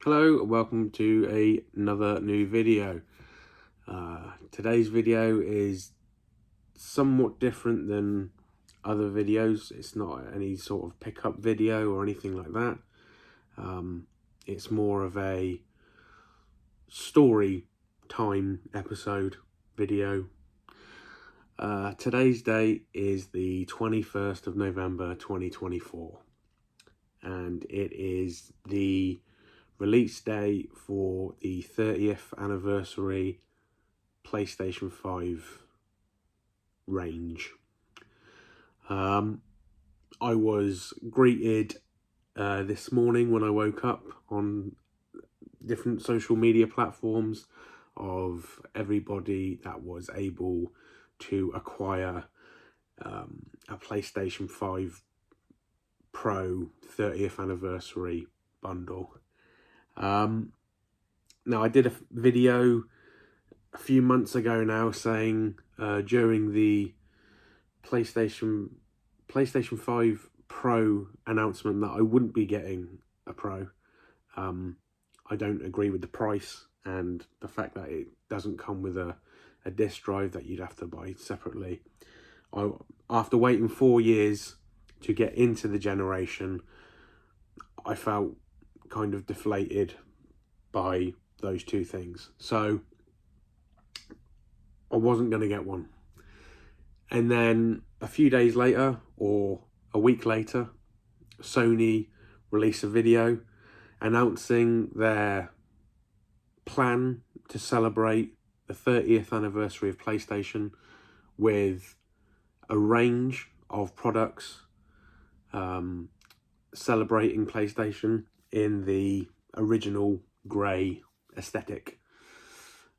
Hello and welcome to another new video. Today's video is somewhat different than other videos. It's not any sort of pickup video or anything like that. It's more of a story time episode video. Today's date is the 21st of November 2024 and it is the release day for the 30th anniversary PlayStation 5 range. I was greeted this morning when I woke up on different social media platforms of everybody that was able to acquire a PlayStation 5 Pro 30th anniversary bundle. Now I did a video a few months ago now saying during the PlayStation 5 Pro announcement that I wouldn't be getting a Pro. I don't agree with the price and the fact that it doesn't come with a disc drive that you'd have to buy separately. After waiting 4 years to get into the generation, I felt kind of deflated by those two things, so I wasn't going to get one. And then a few days later, or a week later, Sony released a video announcing their plan to celebrate the 30th anniversary of PlayStation with a range of products celebrating PlayStation in the original grey aesthetic.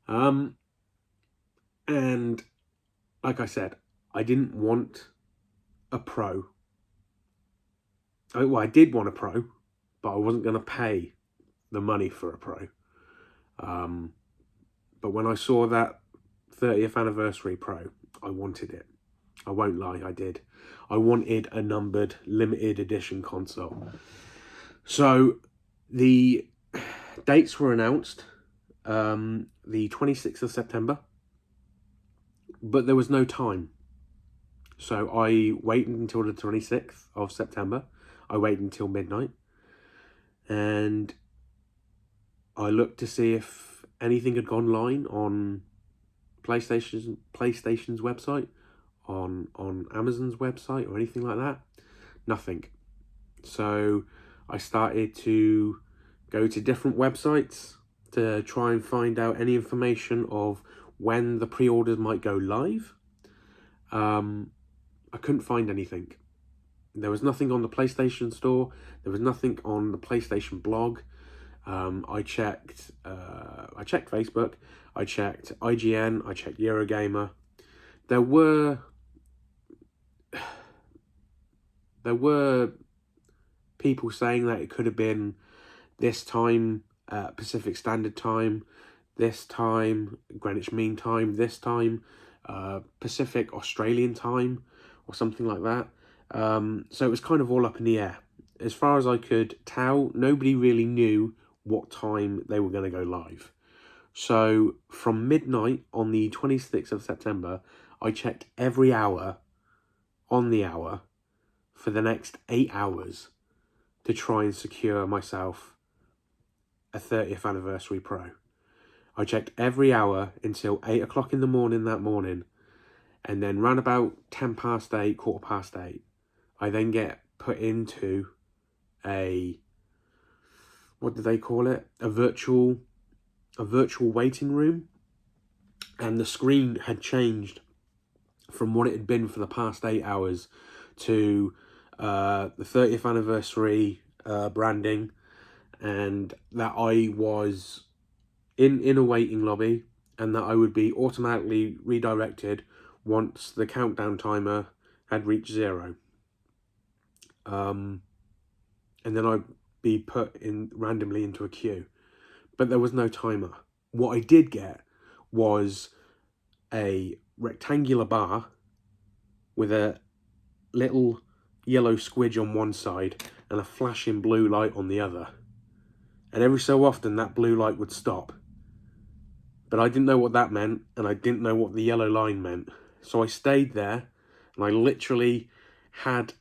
And like I said, I didn't want a Pro. Well, I did want a Pro, but I wasn't going to pay the money for a Pro. But when I saw that 30th anniversary Pro, I wanted it. I won't lie, I did. I wanted a numbered limited edition console. So the dates were announced, the 26th of September, but there was no time. So I waited until the 26th of September. I waited until midnight, and I looked to see if anything had gone live on PlayStation's website, on Amazon's website, or anything like that. Nothing. So I started to go to different websites to try and find out any information of when the pre-orders might go live. I couldn't find anything. There was nothing on the PlayStation Store. There was nothing on the PlayStation blog. I checked Facebook. I checked IGN. I checked Eurogamer. There were people saying that it could have been this time, Pacific Standard Time, this time, Greenwich Mean Time, this time, Pacific Australian Time, or something like that. So it was kind of all up in the air. As far as I could tell, nobody really knew what time they were going to go live. So from midnight on the 26th of September, I checked every hour on the hour for the next 8 hours to try and secure myself a 30th anniversary Pro. I checked every hour until 8 o'clock in the morning that morning, and then round about 8:10, 8:15, I then get put into what do they call it? A virtual waiting room, and the screen had changed from what it had been for the past 8 hours to the 30th anniversary branding, and that I was in a waiting lobby, and that I would be automatically redirected once the countdown timer had reached 0. And then I'd be put in randomly into a queue. But there was no timer. What I did get was a rectangular bar with a little yellow squidge on one side and a flashing blue light on the other. And every so often that blue light would stop. But I didn't know what that meant, and I didn't know what the yellow line meant. So I stayed there, and I literally had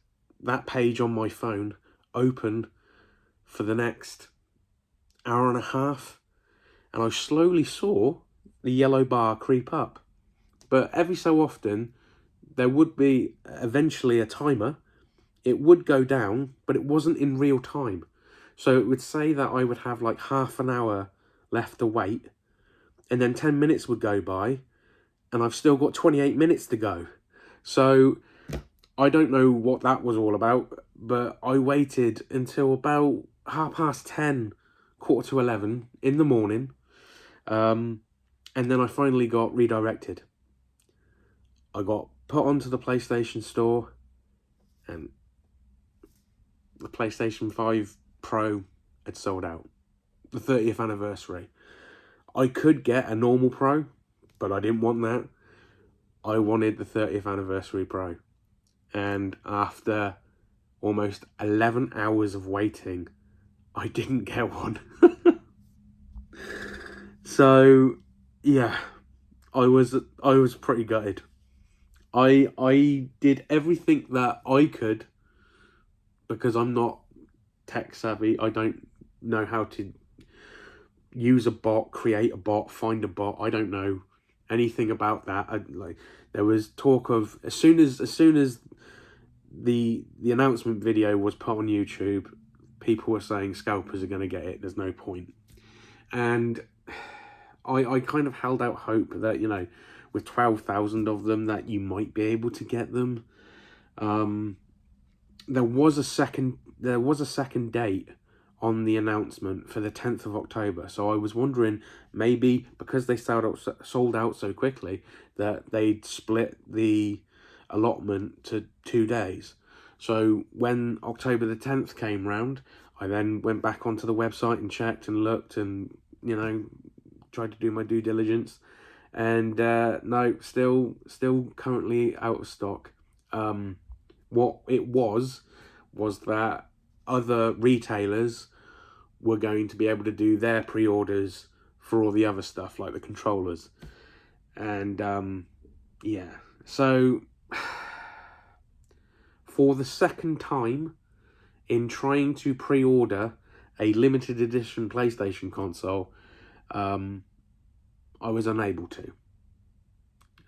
that page on my phone open for the next hour and a half, and I slowly saw the yellow bar creep up. But every so often, there would be eventually a timer. It would go down, but it wasn't in real time. So it would say that I would have like half an hour left to wait, and then 10 minutes would go by, and I've still got 28 minutes to go. So I don't know what that was all about, but I waited until about 10:30, 11:15 in the morning, and then I finally got redirected. I got put onto the PlayStation Store, and the PlayStation 5 Pro had sold out. The 30th anniversary. I could get a normal Pro, but I didn't want that. I wanted the 30th anniversary Pro. And after almost 11 hours of waiting, I didn't get one. So, yeah, I was pretty gutted. I did everything that I could, because I'm not tech savvy. I don't know how to use a bot, create a bot, find a bot. I don't know anything about that. There was talk of as soon as the announcement video was put on YouTube, people were saying scalpers are going to get it. There's no point. And I kind of held out hope that, you know, with 12,000 of them, that you might be able to get them. There was a second date on the announcement for the 10th of October. So I was wondering, maybe because they sold out so quickly, that they'd split the allotment to 2 days. So when October the 10th came round, I then went back onto the website and checked and looked and, you know, tried to do my due diligence. And no, still currently out of stock. What it was that other retailers were going to be able to do their pre-orders for all the other stuff, like the controllers. And yeah, so for the second time in trying to pre-order a limited edition PlayStation console, I was unable to.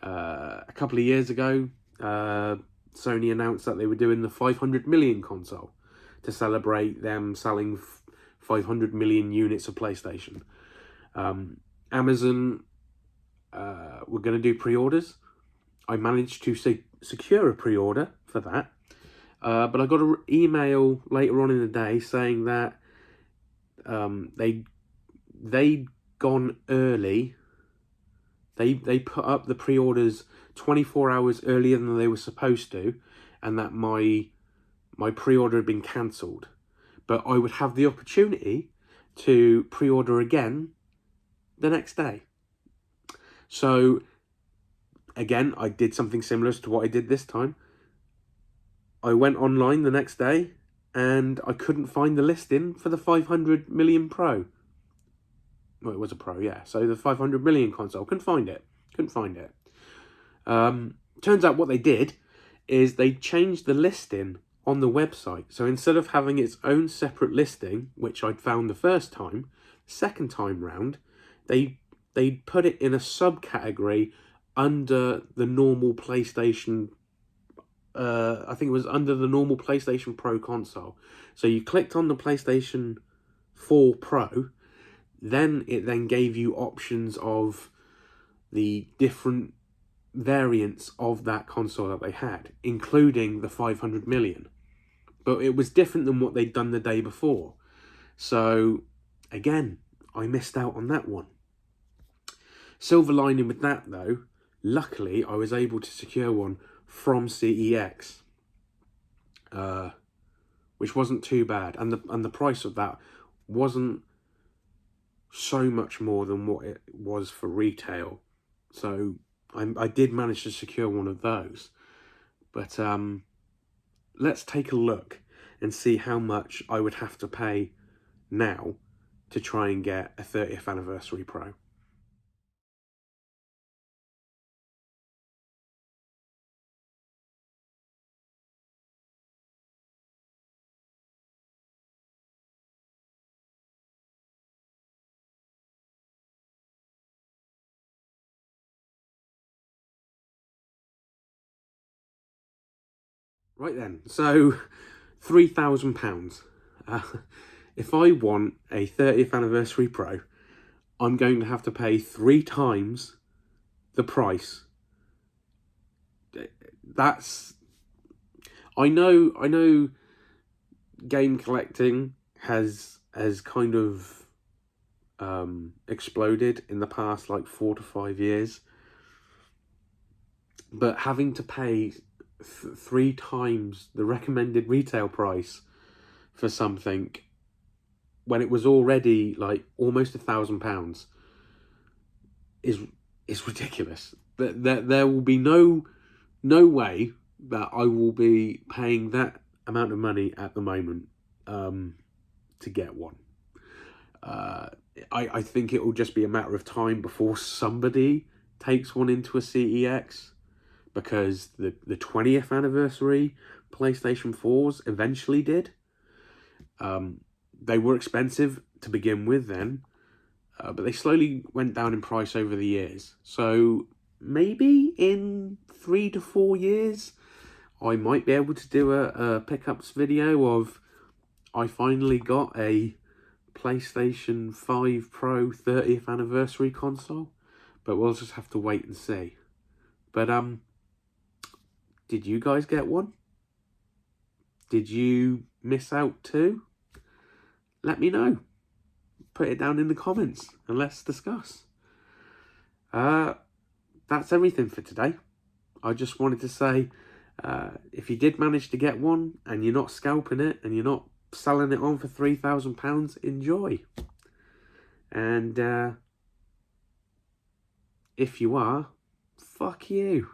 A couple of years ago, Sony announced that they were doing the 500 million console to celebrate them selling 500 million units of PlayStation. Amazon were going to do pre-orders. I managed to secure a pre-order for that, but I got an email later on in the day saying that they'd gone early. They put up the pre-orders 24 hours earlier than they were supposed to, and that my pre-order had been cancelled. But I would have the opportunity to pre-order again the next day. So, again, I did something similar to what I did this time. I went online the next day, and I couldn't find the listing for the 500 million Pro. Well, it was a Pro, yeah. So the 500 million console, couldn't find it. Turns out what they did is they changed the listing on the website. So instead of having its own separate listing, which I'd found the first time, second time round, they put it in a subcategory under the normal PlayStation. I think it was under the normal PlayStation Pro console. So you clicked on the PlayStation 4 Pro, then it then gave you options of the different variants of that console that they had, including the 500 million. But it was different than what they'd done the day before. So, again, I missed out on that one. Silver lining with that, though, luckily I was able to secure one from CEX, which wasn't too bad. And the price of that wasn't so much more than what it was for retail. So I did manage to secure one of those. But let's take a look and see how much I would have to pay now to try and get a 30th anniversary Pro. Right then, so £3,000. If I want a 30th anniversary Pro, I'm going to have to pay 3 times the price. That's... I know game collecting has kind of exploded in the past like 4 to 5 years, but having to pay 3 times the recommended retail price for something when it was already like almost £1,000 is ridiculous. There will be no way that I will be paying that amount of money at the moment to get one. I think it will just be a matter of time before somebody takes one into a CEX, because the 20th anniversary PlayStation 4s eventually did. They were expensive to begin with then, but they slowly went down in price over the years. So maybe in 3 to 4 years, I might be able to do a pickups video of I finally got a PlayStation 5 Pro 30th anniversary console, but we'll just have to wait and see. But did you guys get one? Did you miss out too? Let me know. Put it down in the comments and let's discuss. That's everything for today. I just wanted to say, if you did manage to get one and you're not scalping it and you're not selling it on for £3,000, enjoy. And if you are, fuck you.